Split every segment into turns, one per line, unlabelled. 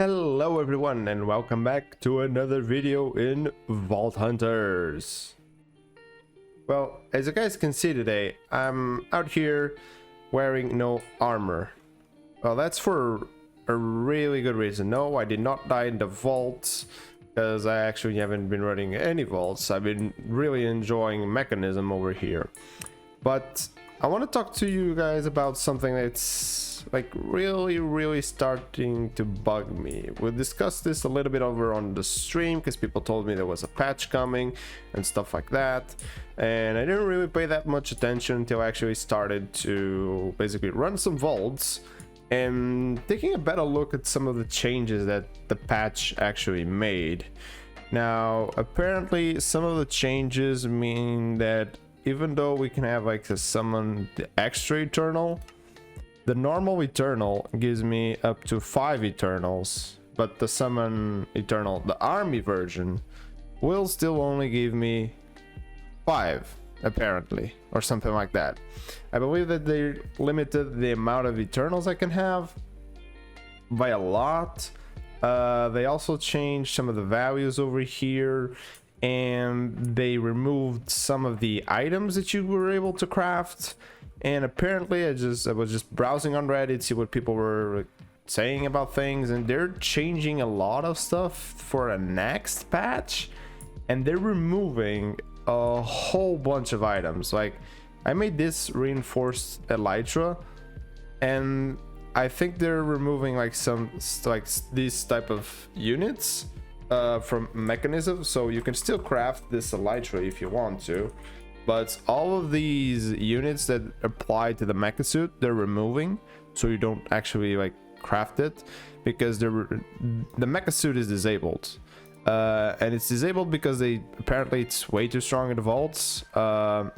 Hello everyone and welcome back to another video in Vault Hunters. Well, as you guys can see today, I'm out here wearing no armor. Well, that's for a really good reason. No, I did not die in the vaults because I actually haven't been running any vaults. I've been really enjoying Mechanism over here. But I want to talk to you guys about something that's like really starting to bug me. We discussed this a little bit over on the stream because people told me there was a patch coming and stuff like that, and I didn't really pay that much attention until I actually started to basically run some vaults and taking a better look at some of the changes that the patch actually made. Now apparently some of the changes mean that even though we can have like a summon the extra eternal, the normal eternal gives me up to 5 eternals, but the summon eternal, the army version, will still only give me 5 apparently, or something like that. I believe that they limited the amount of eternals I can have by a lot. They also changed some of the values over here, and they removed some of the items that you were able to craft. And apparently I was just browsing on Reddit, see what people were saying about things, and they're changing a lot of stuff for a next patch, and they're removing a whole bunch of items. Like, I made this reinforced elytra, and I think they're removing like some like these type of units from Mechanism, so you can still craft this elytra if you want to, but all of these units that apply to the mecha suit they're removing, so you don't actually like craft it, because the mecha suit is disabled, and it's disabled because apparently it's way too strong in the vaults, so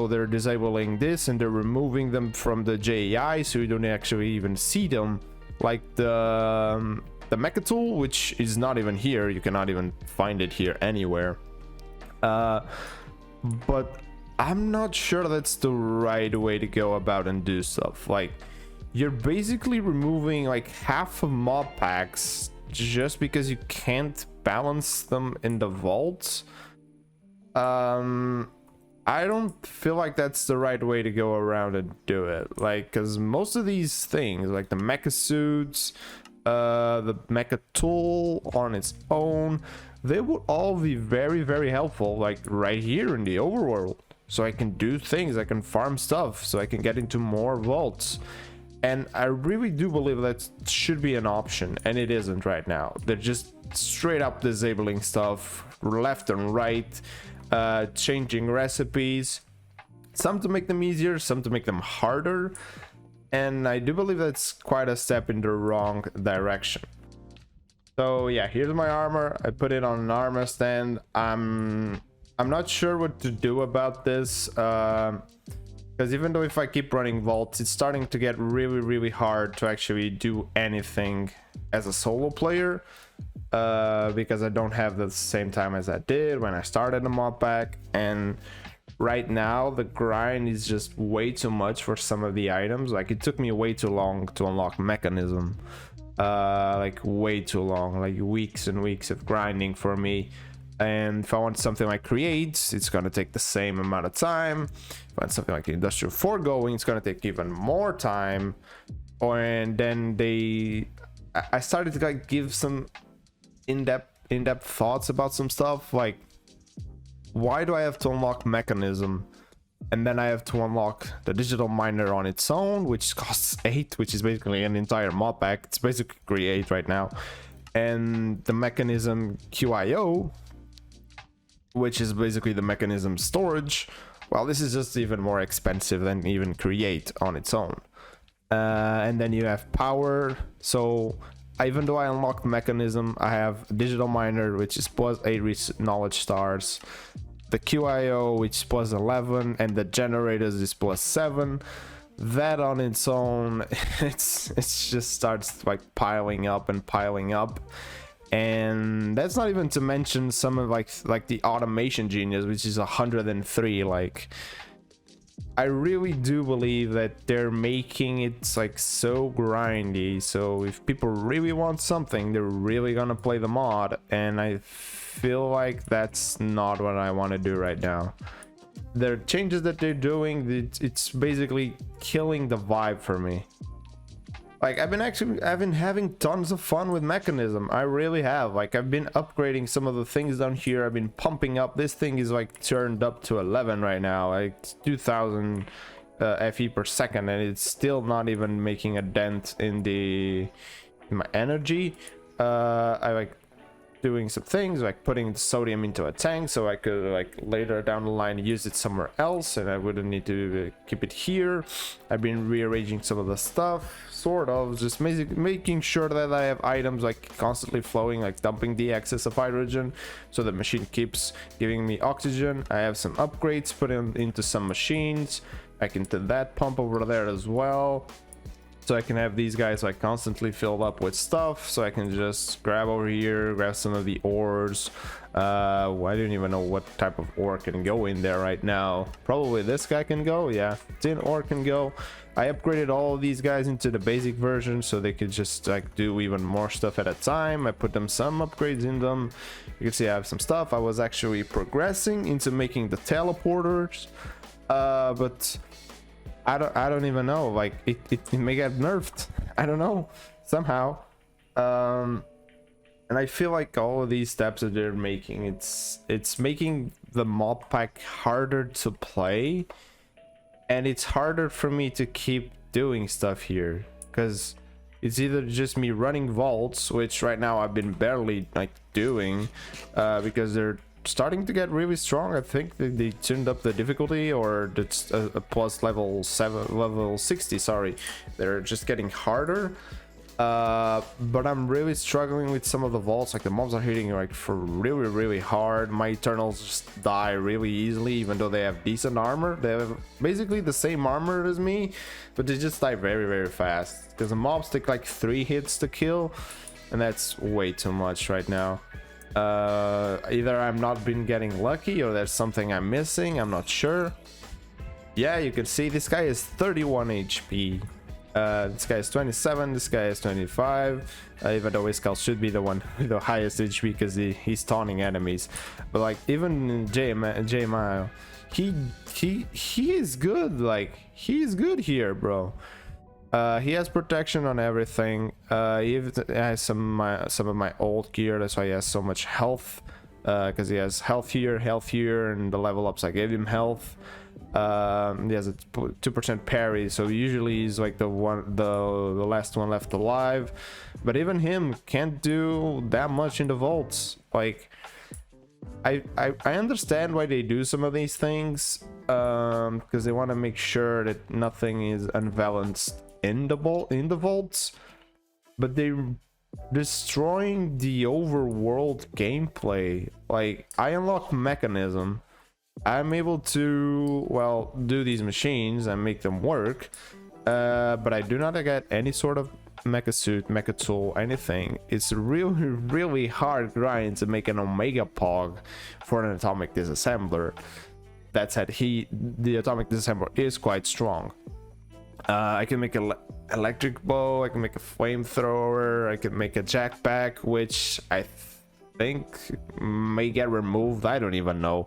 they're disabling this and they're removing them from the JAI, so you don't actually even see them, like the mecha tool, which is not even here. You cannot even find it here anywhere. But I'm not sure that's the right way to go about and do stuff. Like, you're basically removing like half of mob packs just because you can't balance them in the vaults. I don't feel like that's the right way to go around and do it. Like, because most of these things, like the mecha suits, the mecha tool on its own, they would all be very helpful, like right here in the overworld, so I can do things, I can farm stuff, so I can get into more vaults. And I really do believe that should be an option, and it isn't right now. They're just straight up disabling stuff left and right, changing recipes, some to make them easier, some to make them harder, and I do believe that's quite a step in the wrong direction. So yeah, here's my armor. I put it on an armor stand. I'm not sure what to do about this, because even though if I keep running vaults, it's starting to get really hard to actually do anything as a solo player, because I don't have the same time as I did when I started the mod pack, and right now the grind is just way too much for some of the items. Like, it took me way too long to unlock Mechanism. Like way too long, like weeks and weeks of grinding for me. And if I want something like Create, it's gonna take the same amount of time. If I want something like Industrial Foregoing, it's gonna take even more time. And then I started to like give some in-depth thoughts about some stuff, like, why do I have to unlock Mechanism and then I have to unlock the digital miner on its own, which costs 8, which is basically an entire mod pack. It's basically Create right now. And the Mechanism QIO, which is basically the Mechanism storage, well, this is just even more expensive than even Create on its own. And then you have power. So even though I unlocked Mechanism, I have digital miner, which is plus 8 knowledge stars, the QIO, which is plus 11, and the generators is plus 7. That on its own, it's just starts like piling up, and that's not even to mention some of like the automation genius, which is 103. Like, I really do believe that they're making it like so grindy, so if people really want something, they're really gonna play the mod, and I feel like that's not what I want to do right now. The changes that they're doing, it's basically killing the vibe for me. Like I've been having tons of fun with Mechanism. I really have. Like I've been upgrading some of the things down here. I've been pumping up. This thing is like turned up to 11 right now, like 2000 FE per second, and it's still not even making a dent in my energy. I like doing some things like putting the sodium into a tank so I could like later down the line use it somewhere else, and I wouldn't need to keep it here. I've been rearranging some of the stuff, sort of just making sure that I have items like constantly flowing, like dumping the excess of hydrogen so the machine keeps giving me oxygen. I have some upgrades put into some machines, back into that pump over there as well, so I can have these guys like constantly filled up with stuff, so I can just grab over here, grab some of the ores. I don't even know what type of ore can go in there right now. Probably this guy can go. Yeah, tin ore can go. I upgraded all of these guys into the basic version so they could just like do even more stuff at a time. I put them some upgrades in them. You can see I have some stuff. I was actually progressing into making the teleporters, but I don't even know, like it may get nerfed, I don't know, somehow. And I feel like all of these steps that they're making, it's making the mod pack harder to play, and it's harder for me to keep doing stuff here, because it's either just me running vaults, which right now I've been barely like doing, because they're starting to get really strong. I think they tuned up the difficulty, or it's a plus level 60, sorry. They're just getting harder, but I'm really struggling with some of the vaults. Like the mobs are hitting like for really hard. My Eternals just die really easily, even though they have decent armor. They have basically the same armor as me, but they just die very fast, because the mobs take like 3 hits to kill, and that's way too much right now. Either I'm not been getting lucky, or there's something I'm missing, I'm not sure. Yeah, you can see this guy is 31 HP. This guy is 27, this guy is 25, even though his skull should be the one with the highest HP because he's taunting enemies. But like even J-Mile, he is good. Like he's good here, bro. He has protection on everything. He has some of my old gear, that's why he has so much health, because he has health here, and the level ups I gave him health. He has a 2% parry, so usually he's like the last one left alive, but even him can't do that much in the vaults. Like I understand why they do some of these things, because they want to make sure that nothing is unbalanced in the vaults, but they're destroying the overworld gameplay. Like I unlock Mechanism, I'm able to, well, do these machines and make them work, but I do not get any sort of mecha suit, mecha tool, anything. It's really hard grind to make an Omega Pog for an atomic disassembler. That said, the atomic disassembler is quite strong. I can make an electric bow, I can make a flamethrower, I can make a jackpack, which I think may get removed. I don't even know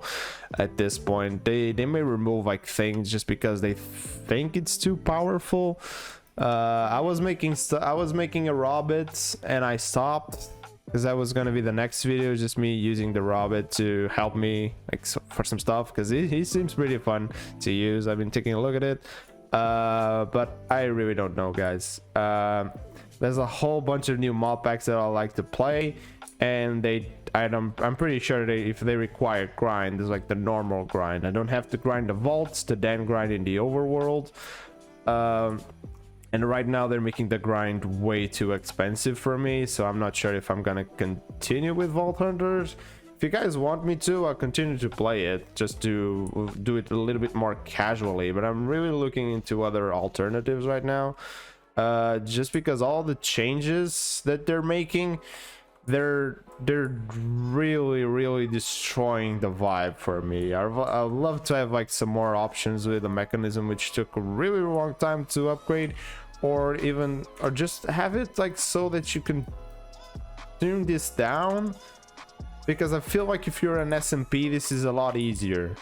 at this point. They may remove like things just because they think it's too powerful. I was making a robot and I stopped, because that was gonna be the next video, just me using the robot to help me like for some stuff, because he seems pretty fun to use. I've been taking a look at it, but I really don't know, guys. There's a whole bunch of new mod packs that I like to play, and I'm pretty sure if they require grind, it's like the normal grind. I don't have to grind the vaults to then grind in the overworld. And right now they're making the grind way too expensive for me, so I'm not sure if I'm gonna continue with Vault Hunters. If you guys want me to, I'll continue to play it, just to do it a little bit more casually, but I'm really looking into other alternatives right now, just because all the changes that they're making they're really destroying the vibe for me. I'd love to have like some more options with the mechanism, which took a really long time to upgrade, or just have it like so that you can tune this down, because I feel like if you're an SMP, this is a lot easier.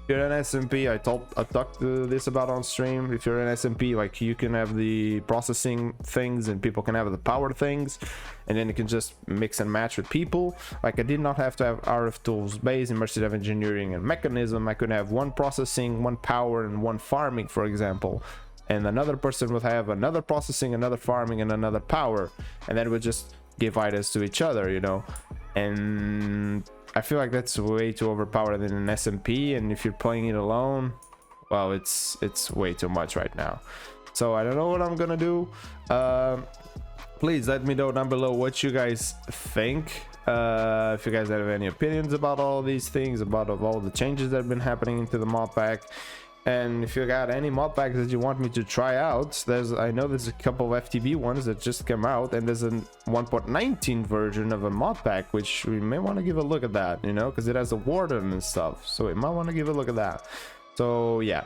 If you're an SMP, I talked this about on stream. If you're an SMP, like you can have the processing things and people can have the power things, and then you can just mix and match with people. Like I did not have to have RF tools base, immersive engineering, and mechanism. I could have one processing, one power, and one farming, for example, and another person would have another processing, another farming, and another power, and then would just give items to each other, you know. And I feel like that's way too overpowered in an SMP, and if you're playing it alone, well, it's way too much right now. So I don't know what I'm gonna do. Please let me know down below what you guys think. If you guys have any opinions about all these things, about all the changes that have been happening into the mod pack. And if you got any mod packs that you want me to try out, I know there's a couple of FTB ones that just came out, and there's a 1.19 version of a mod pack, which we may want to give a look at that, you know, because it has a warden and stuff, so we might want to give a look at that. So yeah,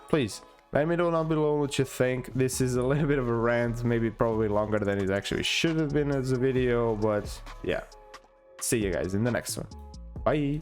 please let me know down below what you think. This is a little bit of a rant, maybe probably longer than it actually should have been as a video, but yeah, see you guys in the next one. Bye.